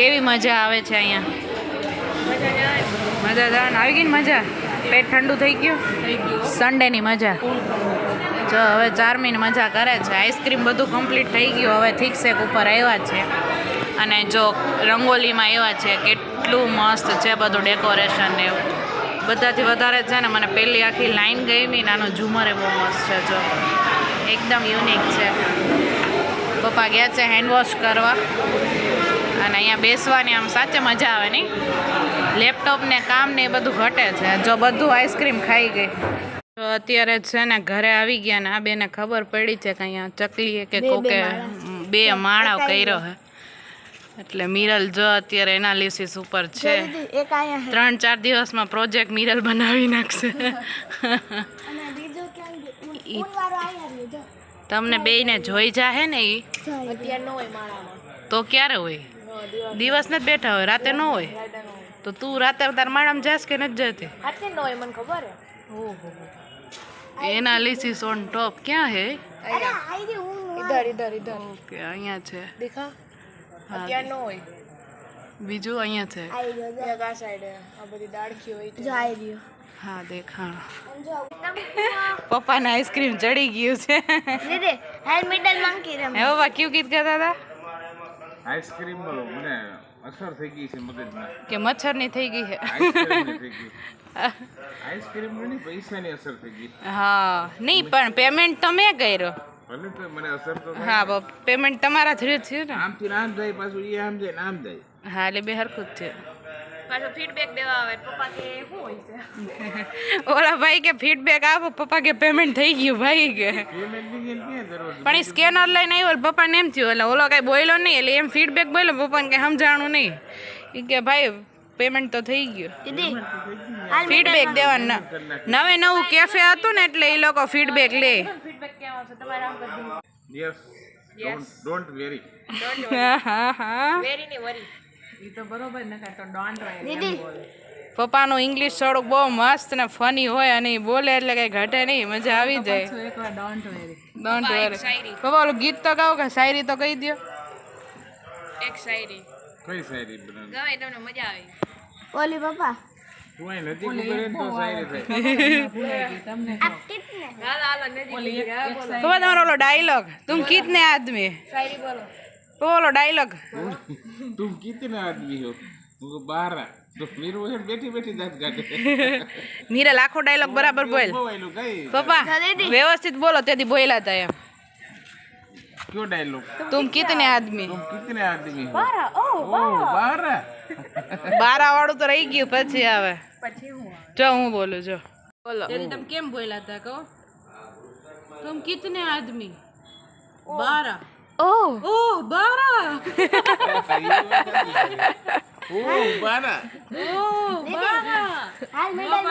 કેવી મજા આવે છે અહીંયા? મજા આવે. આવી ગઈ ને મજા? પેટ ઠંડુ થઈ ગયું? સન્ડેની મજા. જો હવે ચારમીન મજા કરે છે. આઈસ્ક્રીમ બધું કમ્પ્લીટ થઈ ગયું. હવે થીક શેક ઉપર આવ્યા છે અને જો રંગોલીમાં આવ્યા છે. કેટલું મસ્ત છે બધું ડેકોરેશન ને એવું. બધાથી વધારે છે ને મને પહેલી આખી લાઈન ગમી ને આનો ઝુમરે બહુ મસ્ત છે. જો એકદમ યુનિક છે. પપ્પા ગયા છે હેન્ડવોશ કરવા અને અહીંયા બેસવાની આમ સાચે મજા આવે નહીં. લેપટોપ ને કામ ને એ બધું ઘટે છે. જો બધું આઈસ્ક્રીમ ખાઈ ગઈ. તો અત્યારે છે ને ઘરે આવી ગયા ને આ બેને ખબર પડી છે કે અહીંયા ચકલીએ કે કોકે 2 માળા કર્યો હે. એટલે મિરલ જો અત્યારે એનાલિસિસ ઉપર છે. 3-4 દિવસમાં પ્રોજેક્ટ મિરલ બનાવી નાખશે. તમને બેયને જોઈ જાહે ને ઈ તો ક્યારે હોય? દિવસ નથી બેઠા હોય, રાતે ન હોય. તો તું રાતે તાર માળામાં જાસ કે નથી જતી? એનાલિસિસ ઓન ટોપ ક્યાં હે? ઓકે અહીંયા છે. બીજું અહીંયા છે. હા દેખાણ. પપ્પાને આઈસ્ક્રીમ ચડી ગયું છે. હવે ક્યું ગીત ગાતા હતા? આઈસ્ક્રીમ મને અસર થઈ ગઈ છે મગજમાં કે મચ્છરની થઈ ગઈ છે. આઈસ્ક્રીમ ની પૈસાની અસર થઈ ગઈ. હા નહીં પણ પેમેન્ટ તમે કર્યો. ભલે તો મને અસર તો હા પેમેન્ટ તમારા થયું થયું ને. આમથી આમ જાય પાછું એ આમ જાય ને આમ જાય. હા એટલે બે હરખું જ છે. પાછો ફીડબેક દેવા આવે પપ્પા કે શું હોય છે? ઓલા ભાઈ કે ફીડબેક આપો. પપ્પા કે પેમેન્ટ થઈ ગયું ભાઈ કે. પેમેન્ટ ની ક્યાં જરૂર? પણ એ સ્કેનર લઈને આવ્યો એટલે પપ્પાને એમ થયું. એટલે ઓલો કાંઈ બોલ્યો નહીં એટલે એમ ફીડબેક બોલ્યો. પપ્પાને કંઈ સમજાણું નહીં. એ કે ભાઈ પેમેન્ટ તો થઈ ગયું. ફીડબેક દેવાનું નવું કેફે હતું ને એટલે એ લોકો ફીડબેક લે. ફીડબેક કેમ આવશે તમારે આમ કરી દીધું? Yes don't very. હા હા વેરી ની વરી. પપ્પાનું ઇંગ્લિશ થોડુંક બહુ મસ્ત ને ફની હોય અને એ બોલે એટલે કઈ ઘટે નહીં. મજા આવી જાય. Don't very. પપ્પા ઓલું ગીત તો ગાઓ કે શાયરી તો કહી દો. એક શાયરી. કઈ શાયરી બનાવી? ગમે તમને મજા આવે. ઓલી પપ્પા તું અહીં નજીક ઉભી રહે તો શાયરી થાય. હાલો નજીક પપ્પા તમારો ઓલો ડાયલોગ તુમ કિતને આદમી. શાયરી બોલો. ઓલો ડાયલોગ તું કિતને આદમી હો? હું 12 તો મીરુ છે બેઠી બેઠી દાંત કાઢે. મીરા લાખો ડાયલોગ બરાબર બોલ. બોવાયેલું કઈ પપ્પા વ્યવસ્થિત બોલો. તેથી બોલ્યા હતા એમ. કયો ડાયલોગ? તુમ કિતને આદમી. તું કિતને આદમી હો? 12. 12 વાળું તો રહી ગયું. પછી આવે જો હું બોલું. જો બોલો. તમે કેમ બોલ્યા હતા કહો? તુમ કિતને આદમી? 12. ઓહ 12.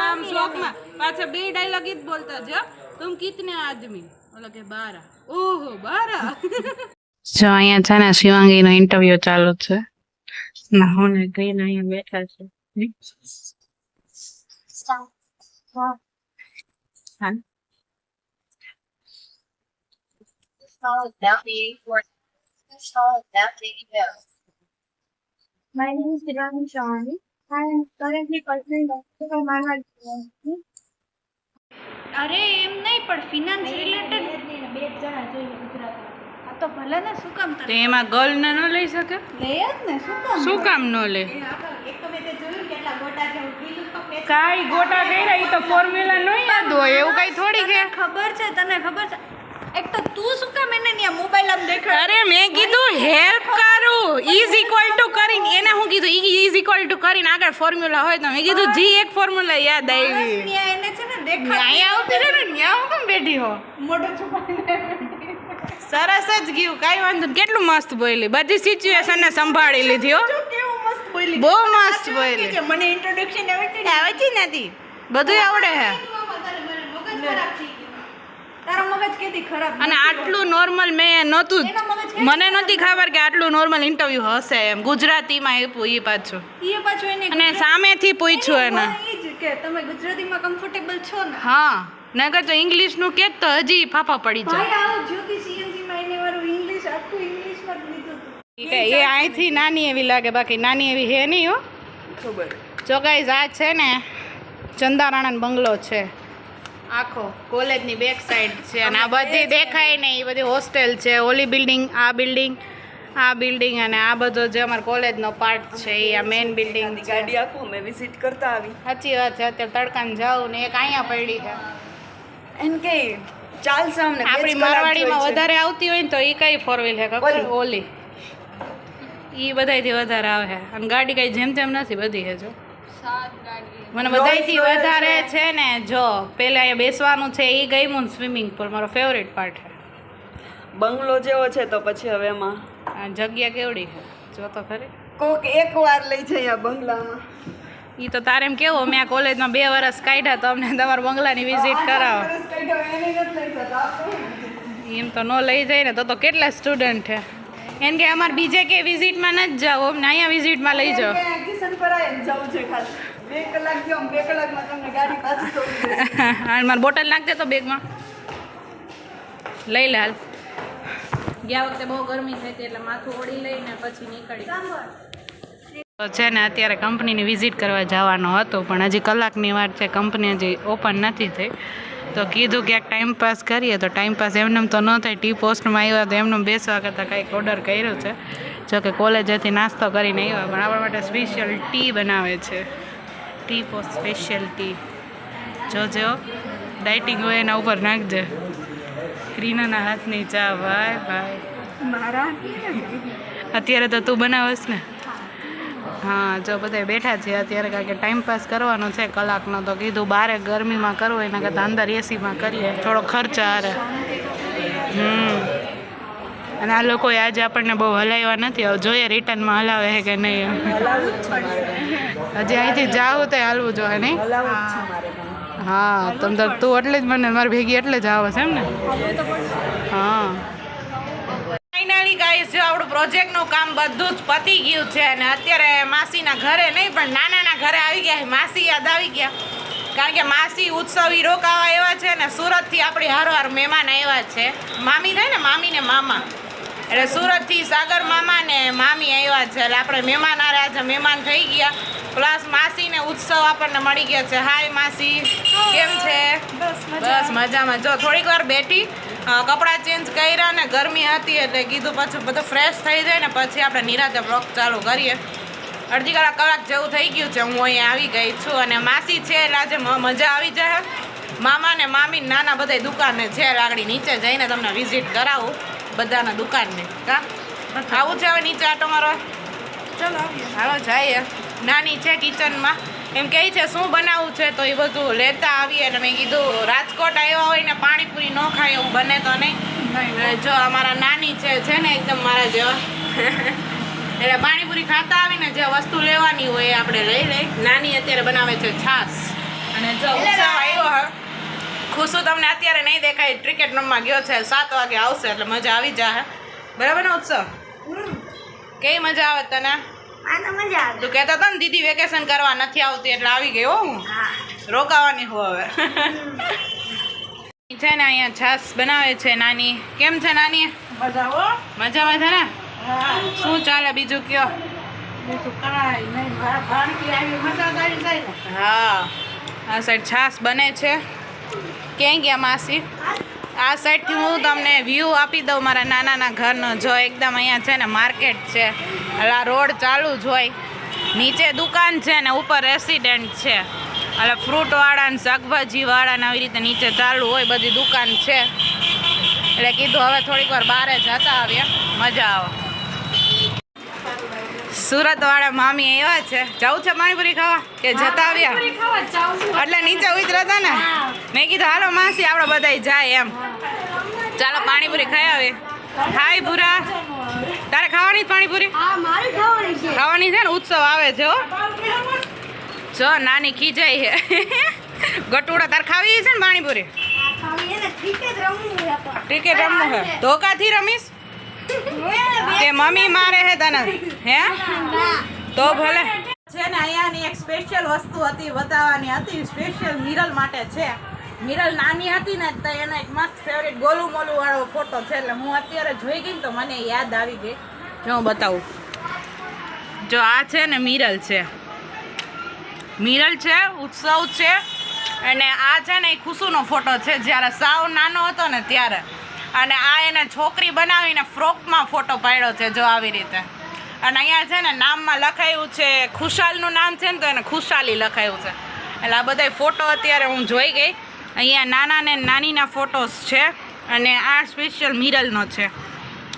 આમ શોખમાં પાછા 2 ડાયલોગ જ બોલતા જો. તુમ કિતને આદમી? ઓલો કે 12. ઓહો 12. જો અહીંયા છે ને શિવાંગીનો ઇન્ટરવ્યુ ચાલુ છે. હું ને ગઈને અહીંયા બેઠા છે. My name is Shivani Shawani. I am currently pursuing Doctor of Management. અરે એમ નહીં પણ ફિનાન્સ રિલેટેડ બે જણા જોઈએ ગુજરાતમાં. આ તો ભલે ને શું કામ તો એમાં ગર્લ ને ન લઈ શકે? લે જ ને શું કામ ન લે? એક તો મેં તે જોયું કેટલા ગોટા છે બીજું તો કાઈ ગોટા કર્યા ઈ તો ફોર્મ્યુલા ન યાદ હોય એવું કઈ થોડી કે. ખબર છે તને ખબર છે એક તો તું શું કામ એને ની મોબાઈલ આમ દેખાડ? અરે મેં કીધું હેલ્પ કરું ઇઝ ઇક્વલ ટુ કરીને. એને હું કીધું ઇઝ ઇક્વલ ટુ કરીને આગળ ફોર્મ્યુલા હોય તો મેં કીધું જી એક ફોર્મ્યુલા યાદ આવી. ન્યા એને છે ને દેખાડ અહીંયા આવતી રહે ને ન્યા હું કેમ બેઠી હો? મોઢું છુપાઈને સરસ જ ગયું કાઈ વાંધો નહીં. કેટલું મસ્ત બોલી. બધી સિચ્યુએશન ને સંભાળી લીધી હો. કેવું મસ્ત બોલી. બહુ મસ્ત બોલી. કે મને ઇન્ટ્રોડક્શન આવડતી આવતી નથી. બધું આવડે હે. તારો મગજ કેદી ખરાબ. અને આટલું નોર્મલ મેં નહોતું મને નહોતી ખબર કે આટલું નોર્મલ ઇન્ટરવ્યુ હશે એમ. ગુજરાતીમાં આપ્યું એ પાછું. એ પાછું એને અને સામેથી પૂછ્યું એને. એ જ કે તમે ગુજરાતીમાં કમ્ફર્ટેબલ છો ને? હા નકર તો ઇંગ્લિશનું કે તો હજી ફાફા પડી જાય. ભાઈ આવો જ્યોતિ સીએનજી માં એને વાળું ઇંગ્લિશ આખું ઇંગ્લિશમાં જ લીધું હતું. એ અહીંથી નાની એવી લાગે, બાકી નાની એવી હે નહીં હો. ખબર જો ગાઈઝ આ છે ને ચંદારાણન બંગલો છે, આખો કોલેજની બેક સાઈડ છે. અને આ બધી દેખાય ને એ બધી હોસ્ટેલ છે. ઓલી બિલ્ડિંગ, આ બિલ્ડિંગ અને આ બધો જે અમારા કોલેજનો પાર્ટ છે એ આ મેઇન બિલ્ડિંગ છે. ગાડી આપો મેં વિઝિટ કરતા આવી. સાચી વાત છે. અત્યારે તડકાને જાઉં ને એક અહીંયા પડી છે. એમ કે ચાલશે અમને. આપણી મારવાડીમાં વધારે આવતી હોય ને તો એ કઈ ફોર વ્હીલ હે ખબર? ઓલી એ બધાયથી વધારે આવે છે. અને ગાડી કઈ જેમ તેમ નથી, બધી છે. જો મને બધાયથી વધારે છે ને, જો પેલા અહીંયા બેસવાનું છે એ ગયું ને, સ્વિમિંગ પુલ મારો ફેવરેટ પાર્ટ છે. બંગલો જેવો છે તો પછી હવે એમાં આ જગ્યા કેવડી છે જો તો ખરી. કોક એક વાર લઈ જાય આ બંગલામાં. એ તો તારે એમ કેવો, મેં આ કોલેજમાં 2 વર્ષ કાઢ્યા તો અમને તમારા બંગલાની વિઝિટ કરાવો. એમ તો ન લઈ જાય ને તો કેટલા સ્ટુડન્ટ છે. એમ કે અમારે બીજે કે વિઝિટમાં નથી જાવ, અમને અહીંયા વિઝિટમાં લઈ જાઓ. જવું છે ખાલી 2 કલાક ગયો, 2 કલાકમાં તમને ગાડી પાછી છોડી દેશે. અને મારે બોટલ નાખ દે તો બેગમાં લઈ લે. હાલ ગયા વખતે બહુ ગરમી થઈ હતી એટલે માથું ઓળી લઈને પછી નીકળી. તો છે ને અત્યારે કંપનીની વિઝિટ કરવા જવાનો હતો, પણ હજી કલાકની વાર છે, કંપની હજી ઓપન નથી થઈ. તો કીધું ક્યાંક ટાઈમ પાસ કરીએ, તો ટાઈમ પાસ એમને તો ન થાય. ટી પોસ્ટમાં આવ્યા તો એમને બેસવા કરતાં કંઈક ઓર્ડર કર્યો છે. જો કે કોલેજેથી નાસ્તો કરીને આવ્યા, પણ આપણા માટે સ્પેશિયલ ટી બનાવે છે. T post special T. જોજો ડાયટિંગ હોય એના ઉપર નાખજે. ક્રીનાના હાથની ચા, ભાઈ ભાઈ મારા અત્યારે તો તું બનાવસ ને. હા જો બધા બેઠા છે અત્યારે, કારણ કે ટાઈમ પાસ કરવાનો છે કલાકનો. તો કીધું બહાર ગરમીમાં કરવો એના કરતાં અંદર એસીમાં કરીએ, થોડો ખર્ચ હારે. અને આ લોકોએ આજે આપણને બહુ હલાવ્યા નથી. હવે જોઈએ રિટર્નમાં હલાવે છે કે નહીં. હજી અહીંથી જાવ તો હાલવું જોઈએ નહીં. હા તમ તો તું એટલે જ મને મારી ભેગી એટલે જ આવે છે એમ ને. હા ફાઇનલી ગાઈસ જો આપણું પ્રોજેક્ટનું કામ બધું જ પતી ગયું છે. અને અત્યારે માસીના ઘરે નહીં પણ નાનાના ઘરે આવી ગયા. માસી યાદ આવી ગયા, કારણ કે માસી ઉત્સવી રોકાવા આવ્યા છે ને સુરતથી. આપણી હારવાર મહેમાન આવ્યા છે. મામી થાય ને, મામી ને મામા, એટલે સુરતથી સાગર મામા ને મામી આવ્યા છે. એટલે આપણે મહેમાન આરે આજે મહેમાન થઈ ગયા. પ્લસ માસી ને ઉત્સવ આપણને મળી ગયા છે. હાય માસી, કેમ છે? બસ મજામાં. જો થોડીક વાર બેઠી, કપડાં ચેન્જ કર્યા ને ગરમી હતી એટલે કીધું પાછું બધું ફ્રેશ થઈ જાય ને પછી આપણે નિરાતે બ્લોગ ચાલુ કરીએ. અડધી કલાક જેવું થઈ ગયું છે. હું અહીંયા આવી ગઈ છું અને માસી છે એટલે આજે મજા આવી જાય. મામા ને મામી નાના બધા દુકાને છે. આગળ નીચે જઈને તમને વિઝિટ કરાવું બધાના દુકાનને. કા આવું છે હવે નીચે આટો મારો? ચલો હાલો જઈએ. નાની છે કિચનમાં, એમ કહે છે શું બનાવવું છે તો એ બધું લેતા આવીએ. અને મેં કીધું રાજકોટ આવ્યા હોય ને પાણીપુરી ન ખાય એવું બને તો નહીં. જો અમારા નાની છે ને એકદમ મારા જેવા, એટલે પાણીપુરી ખાતા આવીને જે વસ્તુ લેવાની હોય એ આપણે લઈ લઈ. નાની અત્યારે બનાવે છે છાશ. અને જો ઉત્સવ આવ્યો હે. ખુશું તમને અત્યારે નહીં દેખાય, ક્રિકેટ રમવા ગયો છે. 7 વાગે આવશે એટલે મજા આવી જાય. બરાબર ને ઉત્સવ? કેવી મજા આવે તને? તું કહેતો હતો ને દીદી વેકેશન કરવા નથી આવતી એટલે આવી ગઈ. હો હું રોકાવાની હું હવે. છે ને અહીંયા છાશ બનાવે છે નાની. કેમ છે નાની? મજામાં છે ને? શું ચાલે બીજું કયો? હા આ સાઈડ છાશ બને છે. ક્યાં ગયા માસી? આ સાઈડથી હું તમને વ્યૂ આપી દઉં મારા નાનાના ઘરનો. જો એકદમ અહીંયા છે ને માર્કેટ છે, એટલે આ રોડ ચાલુ જ હોય. નીચે દુકાન છે ને ઉપર રેસિડેન્ટ છે. એટલે ફ્રૂટવાળા ને શાકભાજીવાળા ને આવી રીતે નીચે ચાલુ હોય બધી દુકાન છે. એટલે કીધું હવે થોડીક વાર બહાર જતા આવીએ, મજા આવે. સુરતવાળા મામી આવ્યા છે. જવું છે પાણીપુરી ખાવા કે જતા આવ્યા? એટલે નીચે ઉતર્યા હતા ને, મેં કીધું હાલો માસી આપણે બધા જાય એમ. ચાલો પાણીપુરી ખાઈ આવે. હાય ભૂરા, તારે ખાવાની પાણીપુરી? ખાવાની છે ને, ઉત્સવ આવે છે. હો જો નાની ખીજાઈ છે. ગટુડા તારે ખાવી છે ને પાણીપુરી? ક્રિકેટ રમવું છે? ધોકાથી રમીશ કે મમ્મી મારે હે તને? હે તો ભલે. છે ને અહીંયાની એક સ્પેશિયલ વસ્તુ હતી બતાવવાની હતી, સ્પેશિયલ મિરલ માટે છે. મિરલ નાની હતી ને તો એનો એક મસ્ત ફેવરેટ ગોલું મોલું વાળો ફોટો છે. એટલે હું અત્યારે જોઈ ગઈ ને તો મને યાદ આવી ગઈ. જો હું બતાવું. જો આ છે ને મિરલ છે, ઉત્સવ છે. અને આ છે ને એ ખુશુનો ફોટો છે જ્યારે સાવ નાનો હતો ને ત્યારે. અને આ એને છોકરી બનાવીને ફ્રોકમાં ફોટો પાડ્યો છે જો આવી રીતે. અને અહીંયા છે ને નામમાં લખાયું છે ખુશાલનું નામ છે ને તો એને ખુશાલી લખાયું છે. એટલે આ બધા ફોટો અત્યારે હું જોઈ ગઈ. અહીંયા નાના ને નાનીના ફોટોસ છે અને આ સ્પેશિયલ મિરલનો છે.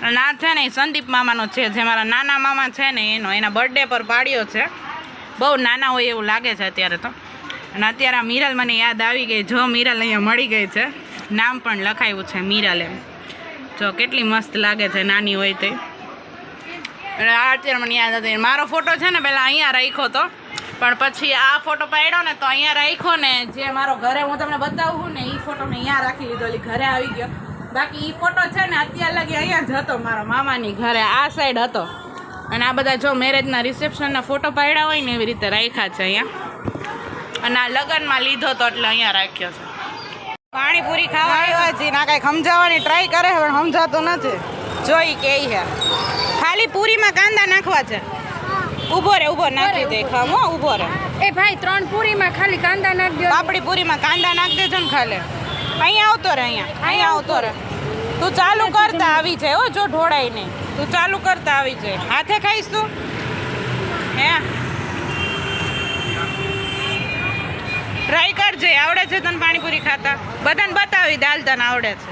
અને આ છે ને એ સંદીપ મામાનો છે જે મારા નાના મામા છે ને એના બર્થડે પર પાડ્યો છે. બહુ નાના હોય એવું લાગે છે અત્યારે તો. અને અત્યારે આ મિરલ મને યાદ આવી ગઈ. જો મિરલ અહીંયા મળી ગઈ છે, નામ પણ લખાયું છે મિરલ એમ. જો કેટલી મસ્ત લાગે છે નાની હોય તે. એટલે આ અત્યારે મને યાદ હતી. મારો ફોટો છે ને પહેલાં અહીંયા રાખ્યો હતો, પણ પછી આ ફોટો પાડ્યો ને તો અહીંયા રાખ્યો ને જે મારો ઘરે હું તમને બતાવું ને એ ફોટો મેં અહીંયા રાખી લીધો, એટલે ઘરે આવી ગયો. બાકી એ ફોટો છે ને અત્યાર લગી અહીંયા જ હતો મારા મામાની ઘરે, આ સાઈડ હતો. અને આ બધા જો મેરેજના રિસેપ્શનના ફોટો પાડ્યા હોય ને એવી રીતે રાખ્યા છે અહીંયા. અને આ લગ્નમાં લીધો તો એટલે અહીંયા રાખ્યો છે. પાણીપુરી ખાવા આવ્યા છે ના કાંઈક સમજાવવાની ટ્રાય કરે પણ સમજાતું નથી. જોઈ કે છે ખાલી પૂરીમાં કાંદા નાખવા છે. ઊભો રે નાખી દે ખામો ઊભો રે. એ ભાઈ 3 પૂરીમાં ખાલી કાંદા નાખ દો. પાપડી પૂરીમાં કાંદા નાખ દેજો ને ખાલી. અહીંયા આવતો રે, અહીંયા આવતો રે. તું ચાલુ કરતા આવી જાય હો, જો ઢોળાય નહીં. તું ચાલુ કરતા આવી જાય. હાથે ખાઈશ તું હે? ટ્રાય કરજે, આવડે છે તને પાણીપુરી ખાતા? બધાને બતાવી દાલ તને આવડે છે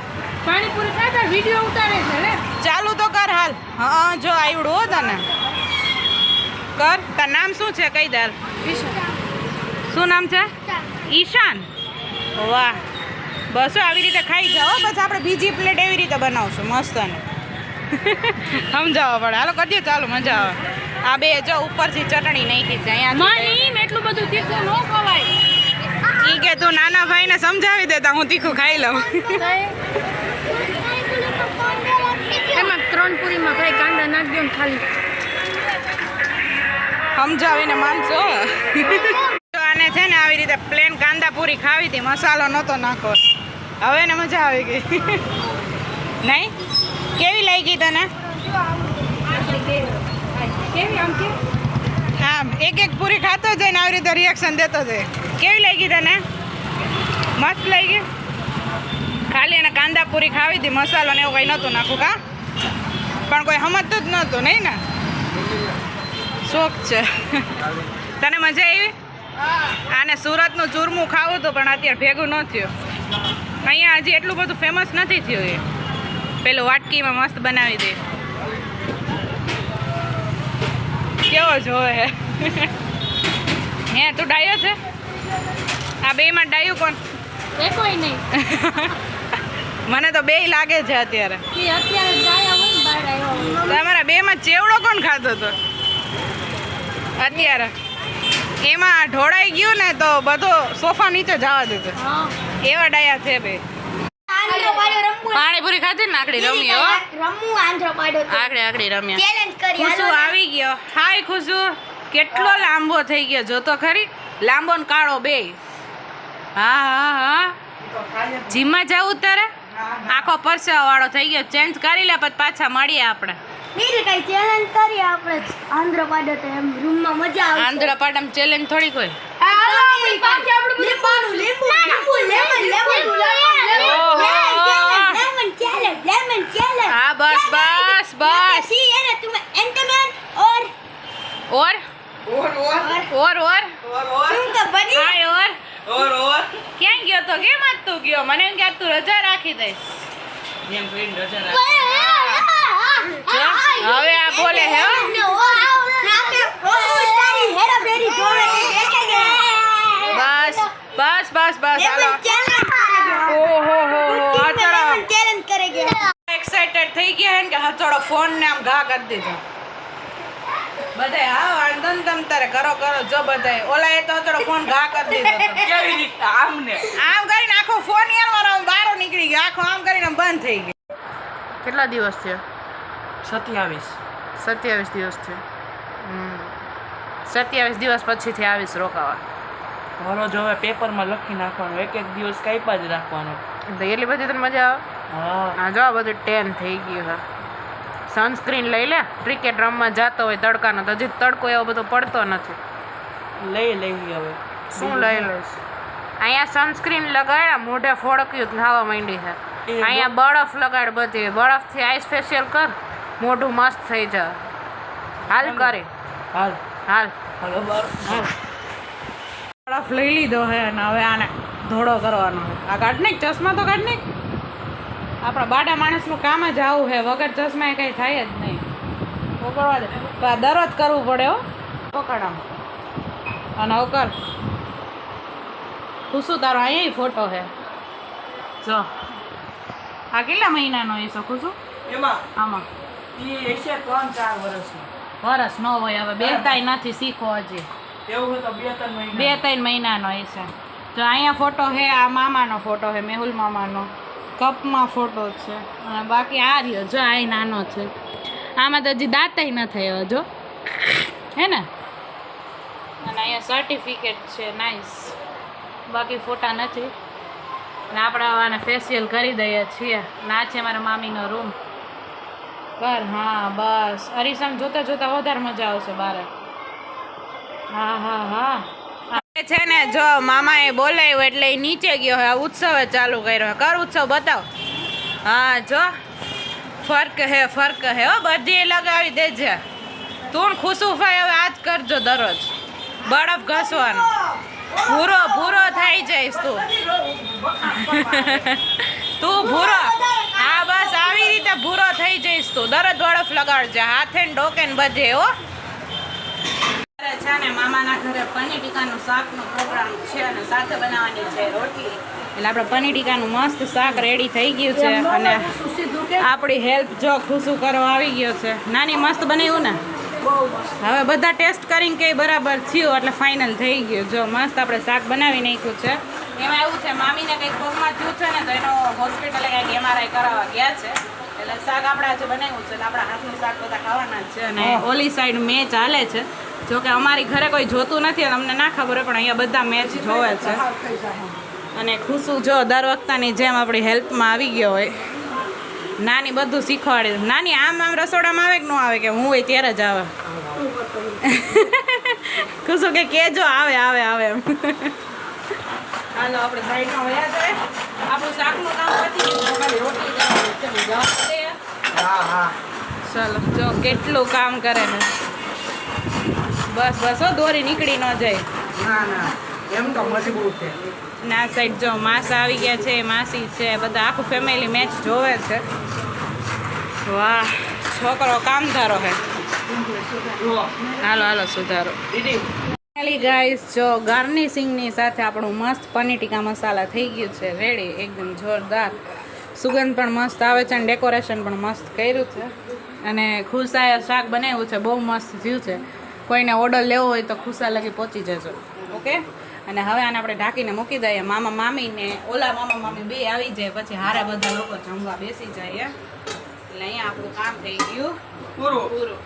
પાણીપુરી ખાતા વિડિયો ઉતારે છે ને. ચાલુ તો કર હાલ. હા જો આવડું હો તને કર. તાર નામ શું છે? કઈ દાલ? શું નામ છે? ઈશાન. વાહ, બસ આવી રીતે ખાઈ જાઓ. પછી આપણે બીજી પ્લેટ એવી રીતે બનાવશું મસ્ત ને. સમજાવવા પડે. હાલો કરજો ચાલુ, મજા આવે. આ બે જો ઉપરથી ચટણી નાખી છે અહીંયા. એટલું બધું તીખું ન ખવાય. ઈ કે તું નાના ભાઈને સમજાવી દેતા હું તીખું ખાઈ લઉં. એમાં 3 પૂરીમાં ભાઈ કાંદા નાખ દો ને ખાલી. સમજાવીને માનશો. આને છે ને આવી રીતે પ્લેન કાંદા પૂરી ખાવી હતી, મસાલો નહોતો નાખો. હવે ને મજા આવી ગઈ. નહીં કેવી લાગી તને? આમ એક પૂરી ખાતો જાય ને આવી રીતે રિએક્શન દેતો જાય. કેવી લાગી તને? મસ્ત લાગી. ખાલી એને કાંદા પૂરી ખાવી હતી, મસાલો ને એવું કંઈ નહોતું નાખું કા? પણ કોઈ સમજતું જ નહોતું નહીં ને. શોખ છે. તને મજા આવી? આને સુરતનું ચૂરમું ખાવું હતું પણ અત્યારે ભેગું ન થયું. અહીંયા હજી એટલું બધું ફેમસ નથી થયું. એ પેલું વાટકીમાં મસ્ત બનાવી દે. કેવો જોવે હે? તું ડાયો છે? આ બેમાં ડાયું કોણ? એ કોઈ નહીં. મને તો બેય લાગે છે અત્યારે. એ અત્યારે ગાયા હોય ને બહાર આવ્યો. તમારા બેમાં ચેવડો કોણ ખાતો હતો અત્યારે? એમાં ઢોળાઈ ગયું ને તો બધો સોફા નીચે જવા દીધો. હા. એવા ડાયા છે બે. આંધ્રો પાડ્યો રમવું. પાણીપુરી ખાધી ને આકડી રમી હો. રમવું આંધ્રો પાડ્યો. આકડી રમ્યા. ચેલેન્જ કરી. ખુશુ આવી ગયો. હાય ખુશુ, કેટલો લાંબો થઈ ગયો જો તો ખરી. લાંબો ને કાળો બે. હા જીમમાં જવું તારે? આખો પરસેવા વાળો થઈ ગયો. ચેન્જ કરી લે પછી પાછા મળીએ આપણે. બીજું કઈ ચેલેન્જ કરીએ આપણે. આંધ્રો પાડ્યો તો એમ રૂમમાં મજા આવે. આંધળા પાડામાં ચેલેન્જ થોડી કોઈ. હા બસ બસ બસ. और हाय और ક્યાં ગયો તો? કેમ આજ તું ગયો? મને એમ કે આજ તું રજા રાખી દઈશ. હવે આ બોલે હે હો. બસ બસ બસ બસ હાલો. ઓહો હો આ ચલો એક્સાઇટેડ થઈ ગયા હે ને કે હા થોડો ફોન ને આમ ઘા કરી દીધો. બધાય હા વાંધો ને તમ તારે કરો જો બધાય. ઓલા એ તો થોડો ફોન ઘા કરી દીધો. કેવી રીતે આમ કરીને આખો ફોન યાર મારો બહાર નીકળી ગયો. આખો આમ કરીને બંધ થઈ ગયો. કેટલા દિવસ થયો? 27 દિવસ થયો. 27 દિવસ પછીથી આવીશ રોકાવા. રોજ હવે પેપરમાં લખી નાખવાનું, એક દિવસ કાપ્યા જ રાખવાનો. એટલી બધી તને મજા આવે? હા હા જો આ બધું 10 થઈ ગયું. હા સનસ્ક્રીન લઈ લે, ક્રિકેટ રમવા જતો હોય તડકાનો, તો હજી તડકો એવો બધો પડતો નથી. લઈ હવે શું લઈ લઈશ? અહીંયા સનસ્ક્રીન લગાડ, મોઢે ફોડક્યું થવા માંડી છે. અહીંયા બરફ લગાડ, બધી બરફથી આઈસ ફેશિયલ કર, મોઢું મસ્ત થઈ જાય. હાલ કરે, હાલ હાલ હાલો બાર બરફ લઈ લીધો છે અને હવે આને ધોળો કરવાનો છે. આ કાઢ નહીં, ચશ્મા તો કાઢ નહીં. આપણા બાડા માણસનું કામ જ આવું છે, વગર ચશ્મા કંઈ થાય જ નહીં. પકડવા દે, તો આ દરરોજ કરવું પડે હો. પકડામાં અને હવે કર. ખુશું તારો અહીંયા ફોટો છે જો. આ કેટલા મહિનાનો એ છો ખુશું? એમાં આમાં એ હશે 3-4 વર્ષની. વરસ ન હોય, હવે બેતાય નથી, શીખો હજી. એવું હોય તો 2-3 મહિના. 2-3 મહિનાનો હશે. જો અહીંયા ફોટો છે, આ મામાનો ફોટો છે, મેહુલ મામાનો. કપમાં ફોટો છે અને બાકી આ રહ્યો જો, આ નાનો છે. આમાં તો હજી દાંતય ન થયો જો, હે ને. અને અહીંયા સર્ટિફિકેટ છે, નાઇસ. બાકી ફોટા નથી. ને આપણે આને ફેશિયલ કરી દઈએ છીએ. ના છે મારા મામીનો રૂમ. કર, હા બસ. અરીસામ જોતા જોતા વધારે મજા આવશે બારે. હા હા હા છે ને, જો મામાએ બોલાવ્યો એટલે એ નીચે ગયો હે. ઉત્સવે ચાલુ કર્યો. કર ઉત્સવ બતાવ. હા જો, ફર્ક હે હો. બધી લગાવી દેજે તું. ખુશુભાઈ હવે આજ કરજો દરરોજ બરફ ઘસવાનો. ભૂરો થઈ જઈશ તું. તું ભૂરો, હા બસ આવી રીતે ભૂરો થઈ જઈશ તું. દરરોજ બરફ લગાડજે હાથે ને ડોકે ને બધે હો. છે ને મામાના ઘરે પનીર ટીકાનું શાકનો પ્રોગ્રામ છે અને સાથે બનાવવાની છે રોટલી. એટલે આપણે પનીર ટીકાનું મસ્ત શાક રેડી થઈ ગયું છે અને આપણી હેલ્પ જો ખુશું કરવા આવી ગયો છે. નાની મસ્ત બનાવ્યું ને. હવે બધા ટેસ્ટ કરીને કે બરાબર થયું એટલે ફાઇનલ થઈ ગયું. જો મસ્ત આપણે શાક બનાવી નાખ્યું છે. એમાં એવું છે, મામીને કંઈક પગમાં થયું છે ને, તો એનો હોસ્પિટલે કંઈક MRI કરાવવા ગયા છે. એટલે શાક આપણે આજે બનાવ્યું છે એટલે આપણા હાથનું શાક બધા ખાવાના જ છે. અને ઓલી સાઈડ મેચ હાલે છે. જો કે અમારી ઘરે કોઈ જોતું નથી અને અમને ના ખબર હોય, પણ અહીંયા બધા મેચ જોવે છે. અને ખુશું જો દર વખતની જેમ આપણી હેલ્પમાં આવી ગયો હોય. નાની બધું શીખવાડે. નાની આમ રસોડામાં આવે કે ન આવે, કે હું હોય ત્યારે જ આવે. ખુશું કે કેજો આવે એમ. હાલો આપણે સાઈડમાં વયા જાય. આપણું શાકનું કામ પતી ગયું, ખાલી રોટલી કરવાની છે. જવા દે. ચાલો જો કેટલું કામ કરે છે. બસ હો, દોરી નીકળી ન જાય. એમ તો મજબૂત છે. ના સાઈડ જો માસા આવી ગયા છે, માસી છે, બધા આખું ફેમિલી મેચ જોવે છે. વાહ, છોકરો કામધારો છે. હાલો સુધારો. ગાઈસ જો ગાર્નિશિંગની સાથે આપણું મસ્ત પનીર ટીકા મસાલા થઈ ગયું છે રેડી, એકદમ જોરદાર. સુગંધ પણ મસ્ત આવે છે અને ડેકોરેશન પણ મસ્ત કર્યું છે. અને ખુશાએ શાક બનાવ્યું છે, બહુ મસ્ત થયું છે. કોઈને ઓર્ડર લેવો હોય તો ખુશા લગી પહોંચી જજો. ઓકે. અને હવે આને આપણે ઢાંકીને મૂકી દઈએ. મામા મામીને ઓલા મામા મામી બે આવી જાય પછી હારા બધા લોકો જમવા બેસી જાય. એટલે અહીંયા આપણું કામ થઈ ગયું પૂરું.